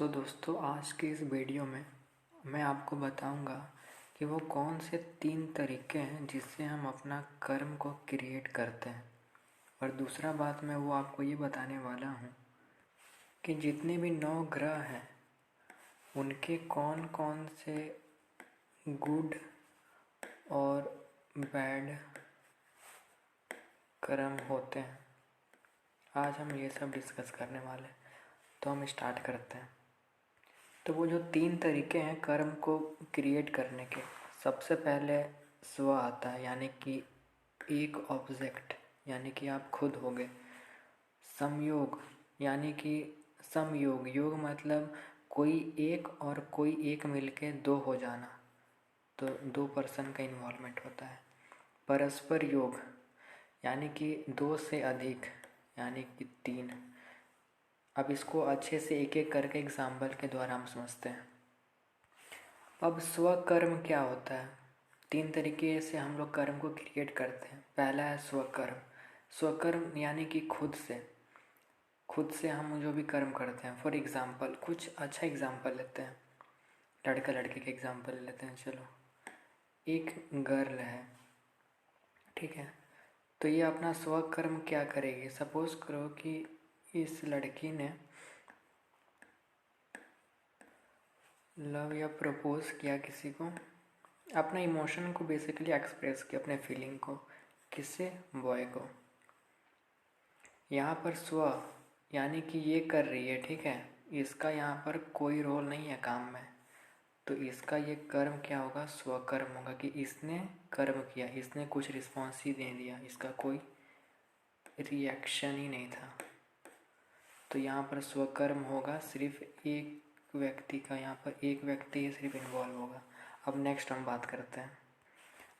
दोस्तों, आज के इस वीडियो में मैं आपको बताऊंगा कि वो कौन से 3 तरीके हैं जिससे हम अपना कर्म को क्रिएट करते हैं। और दूसरा बात मैं वो आपको ये बताने वाला हूँ कि जितने भी 9 ग्रह हैं उनके कौन कौन से गुड और बैड कर्म होते हैं। आज हम ये सब डिस्कस करने वाले हैं, तो हम स्टार्ट करते हैं। तो वो जो 3 तरीके हैं कर्म को क्रिएट करने के, सबसे पहले स्व आता है, यानी कि एक ऑब्जेक्ट, यानी कि आप खुद हो गए। संयोग, यानी कि समयोग, योग मतलब कोई एक और कोई एक मिलके 2 हो जाना, तो 2 पर्सन का इन्वॉल्वमेंट होता है। परस्पर योग, यानी कि 2 से अधिक, यानी कि 3। अब इसको अच्छे से एक एक करके एग्जाम्पल के द्वारा हम समझते हैं। अब स्वकर्म क्या होता है? 3 तरीके से हम लोग कर्म को क्रिएट करते हैं। पहला है स्वकर्म। स्वकर्म यानी कि खुद से हम जो भी कर्म करते हैं। फॉर एग्ज़ाम्पल, कुछ अच्छा एग्ज़ाम्पल लेते हैं, लड़का लड़की के एग्ज़ाम्पल लेते हैं। चलो, एक गर्ल है, ठीक है, तो ये अपना स्वकर्म क्या करेगी? सपोज़ करो कि इस लड़की ने लव या प्रपोज किया किसी को, अपना इमोशन को बेसिकली एक्सप्रेस किया, अपने फीलिंग को। किससे? बॉय को। यहाँ पर स्व यानी कि ये कर रही है, ठीक है, इसका यहाँ पर कोई रोल नहीं है काम में, तो इसका ये कर्म क्या होगा? स्वकर्म होगा कि इसने कर्म किया, इसने कुछ रिस्पॉन्स ही दे दिया, इसका कोई रिएक्शन ही नहीं था। तो यहाँ पर स्वकर्म होगा सिर्फ एक व्यक्ति का, यहाँ पर एक व्यक्ति ही सिर्फ इन्वॉल्व होगा। अब नेक्स्ट हम बात करते हैं।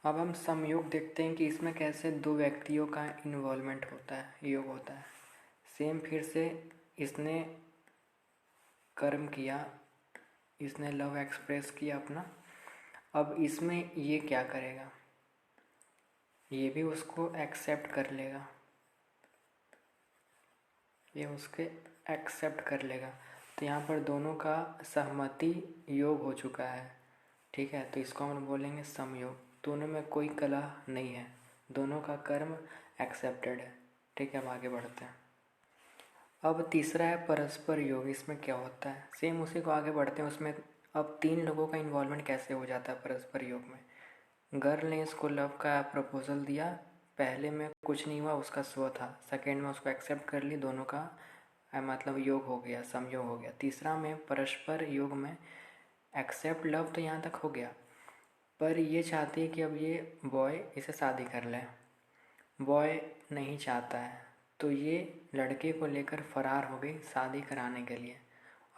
अब हम संयोग देखते हैं कि इसमें कैसे 2 व्यक्तियों का इन्वॉल्वमेंट होता है, योग होता है। सेम फिर से इसने कर्म किया, इसने लव एक्सप्रेस किया अपना। अब इसमें ये क्या करेगा? ये भी उसको एक्सेप्ट कर लेगा, ये उसके एक्सेप्ट कर लेगा। तो यहाँ पर दोनों का सहमति योग हो चुका है, ठीक है, तो इसको हम बोलेंगे समयोग। दोनों में कोई कलह नहीं है, दोनों का कर्म एक्सेप्टेड है, ठीक है। अब आगे बढ़ते हैं। अब तीसरा है परस्पर योग। इसमें क्या होता है? सेम उसी को आगे बढ़ते हैं उसमें। अब 3 लोगों का इन्वॉल्वमेंट कैसे हो जाता है परस्पर योग में? गर्ल ने इसको लव का प्रपोजल दिया, पहले में कुछ नहीं हुआ, उसका स्व था। सेकेंड में उसको एक्सेप्ट कर ली, दोनों का मतलब योग हो गया, समयोग हो गया। तीसरा में परस्पर योग में एक्सेप्ट लव तो यहाँ तक हो गया, पर ये चाहती है कि अब ये बॉय इसे शादी कर ले। बॉय नहीं चाहता है, तो ये लड़के को लेकर फरार हो गई शादी कराने के लिए,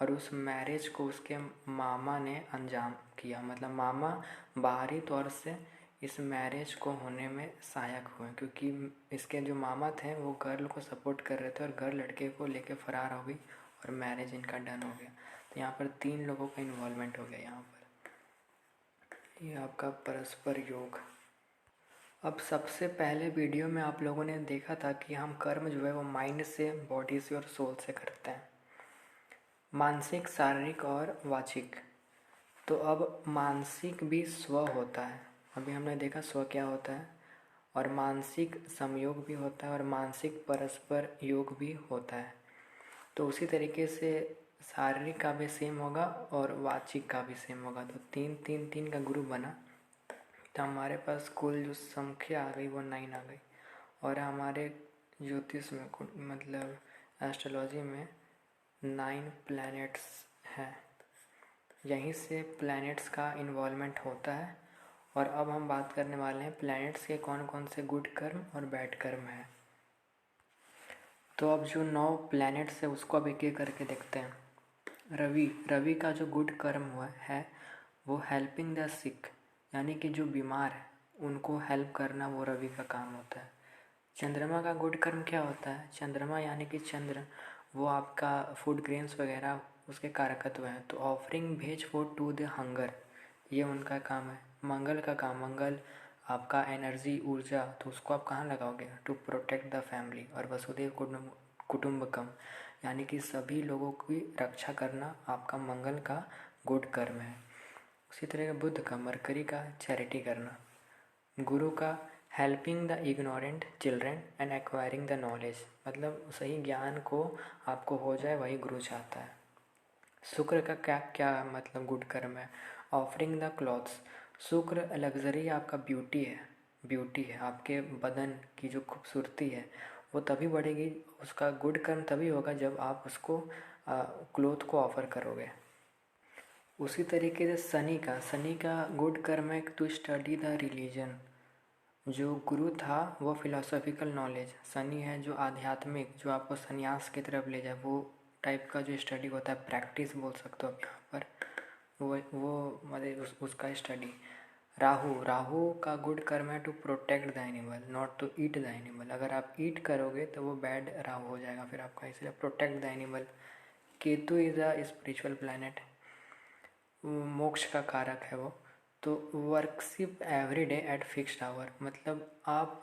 और उस मैरिज को उसके मामा ने अंजाम किया। मतलब मामा बाहरी तौर से इस मैरिज को होने में सहायक हुए, क्योंकि इसके जो मामा थे वो गर्ल को सपोर्ट कर रहे थे और गर्ल लड़के को लेकर फरार हो गई और मैरिज इनका डन हो गया। तो यहाँ पर 3 लोगों का इन्वॉल्वमेंट हो गया यहाँ पर। ये आपका परस्पर योग। अब सबसे पहले वीडियो में आप लोगों ने देखा था कि हम कर्म जो है वो माइंड से, बॉडी से और सोल से करते हैं, मानसिक, शारीरिक और वाचिक। तो अब मानसिक भी स्व होता है, अभी हमने देखा स्व क्या होता है, और मानसिक संयोग भी होता है और मानसिक परस्पर योग भी होता है। तो उसी तरीके से शारीरिक का भी सेम होगा और वाचिक का भी सेम होगा। तो 3 का ग्रुप बना, तो हमारे पास कुल जो संख्या आ गई वो 9 आ गई। और हमारे ज्योतिष में मतलब एस्ट्रोलॉजी में 9 प्लैनेट्स हैं, यहीं से प्लैनेट्स का इन्वॉल्वमेंट होता है। और अब हम बात करने वाले हैं प्लैनेट्स के कौन कौन से गुड कर्म और बैड कर्म हैं। तो अब जो 9 प्लैनेट्स है उसको अब एक एक करके देखते हैं। रवि का जो गुड कर्म हुआ है वो हेल्पिंग द सिक, यानी कि जो बीमार है उनको हेल्प करना, वो रवि का काम होता है। चंद्रमा का गुड कर्म क्या होता है? चंद्रमा यानी कि चंद्र, वो आपका फूड ग्रेन्स वगैरह उसके कारकत्व हैं, तो ऑफरिंग भेज फूड टू द हंगर, ये उनका काम है। मंगल का काम, मंगल आपका एनर्जी, ऊर्जा, तो उसको आप कहाँ लगाओगे? To protect the family. और वसुधैव कुटुंबकम, यानी कि सभी लोगों की रक्षा करना आपका मंगल का गुड कर्म है। उसी तरह का बुध का, मरकरी का चैरिटी करना। गुरु का helping the ignorant children and acquiring the knowledge, मतलब सही ज्ञान को आपको हो जाए वही गुरु चाहता है। शुक्र का क्या क्या मतलब गुड कर्म है, ऑफरिंग द क्लॉथ्स। शुक्र लग्जरी आपका ब्यूटी है आपके बदन की जो खूबसूरती है वो तभी बढ़ेगी, उसका गुड कर्म तभी होगा जब आप उसको क्लोथ को ऑफर करोगे। उसी तरीके से शनि का गुड कर्म है टू स्टडी द रिलीजन। जो गुरु था वो फिलोसॉफिकल नॉलेज, शनि है जो आध्यात्मिक, जो आपको संन्यास की तरफ ले जाए, वो टाइप का जो स्टडी होता है, प्रैक्टिस बोल सकते हो आप यहाँ पर, वो मतलब उसका स्टडी। राहु का गुड कर्म है to protect the animal not to eat the animal. अगर आप ईट करोगे तो वो बैड राहु हो जाएगा फिर आपका, इसलिए protect the animal. Ketu is a spiritual planet, मोक्ष का कारक है वो। तो worship every day at fixed hour, मतलब आप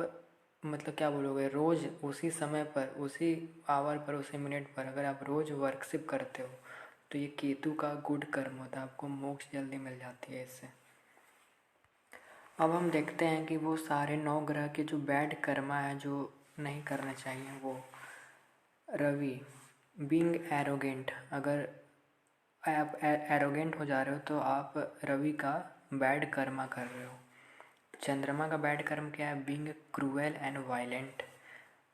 मतलब क्या बोलोगे, रोज़ उसी समय पर, उसी आवर पर, उसी मिनट पर अगर आप रोज़ वर्कशिप करते हो तो ये केतु का गुड कर्म होता है, आपको मोक्ष जल्दी मिल जाती है इससे। अब हम देखते हैं कि वो सारे 9 ग्रह के जो बैड कर्मा है, जो नहीं करने चाहिए, वो रवि बीइंग एरोगेंट, अगर आप एरोगेंट हो जा रहे हो तो आप रवि का बैड कर्मा कर रहे हो। चंद्रमा का बैड कर्म क्या है, बीइंग क्रूएल एंड वायलेंट।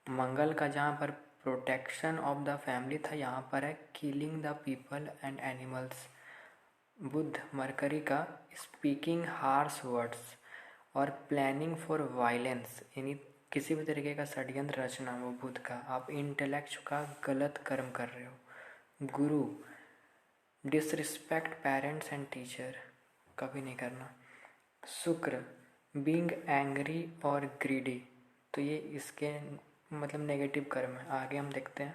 मंगल का जहाँ पर प्रोटेक्शन ऑफ द फैमिली था, यहाँ पर है killing the people and animals. Budh Mercury का स्पीकिंग हार्श वर्ड्स और प्लानिंग फॉर वायलेंस, यानी किसी भी तरीके का षड्यंत्र रचना, वो बुध का। आप इंटेलेक्ट का गलत कर्म कर रहे हो। गुरु डिसरिस्पेक्ट पेरेंट्स एंड टीचर, कभी नहीं करना। शुक्र बीइंग एंग्री और ग्रीडी, तो ये इसके मतलब नेगेटिव कर्म है। आगे हम देखते हैं।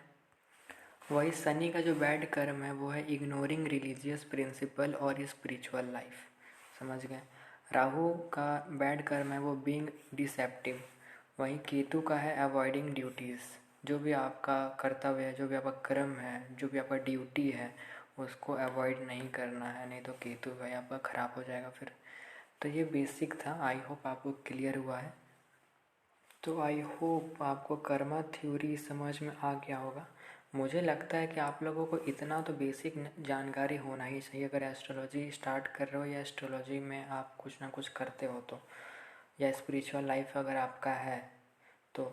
वही शनि का जो बैड कर्म है वो है इग्नोरिंग रिलीजियस प्रिंसिपल और स्पिरिचुअल लाइफ, समझ गए। राहु का बैड कर्म है वो बीइंग डिसेप्टिव। वहीं केतु का है अवॉइडिंग ड्यूटीज़, जो भी आपका कर्तव्य है, जो भी आपका कर्म है, जो भी आपका ड्यूटी है उसको अवॉइड नहीं करना है, नहीं तो केतु भाई आपका ख़राब हो जाएगा फिर। तो ये बेसिक था, आई होप आपको क्लियर हुआ है। तो आई होप आपको कर्मा थ्योरी समझ में आ गया होगा। मुझे लगता है कि आप लोगों को इतना तो बेसिक जानकारी होना ही चाहिए अगर एस्ट्रोलॉजी स्टार्ट कर रहे हो या एस्ट्रोलॉजी में आप कुछ ना कुछ करते हो तो, या स्पिरिचुअल लाइफ अगर आपका है तो।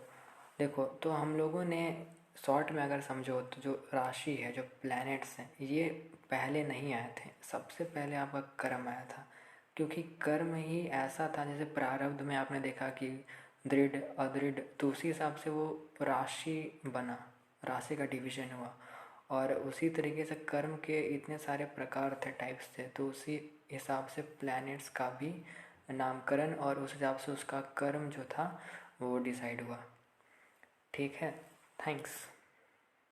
देखो, तो हम लोगों ने शॉर्ट में अगर समझो तो जो राशि है, जो प्लैनेट्स हैं, ये पहले नहीं आए थे, सबसे पहले आपका कर्म आया था। क्योंकि कर्म ही ऐसा था, जैसे प्रारब्ध में आपने देखा कि दृढ़ अदृढ़, तो उसी हिसाब से वो राशि बना, राशि का डिवीजन हुआ। और उसी तरीके से कर्म के इतने सारे प्रकार थे, टाइप्स थे, तो उसी हिसाब से प्लैनेट्स का भी नामकरण और उस हिसाब से उसका कर्म जो था वो डिसाइड हुआ। ठीक है, थैंक्स।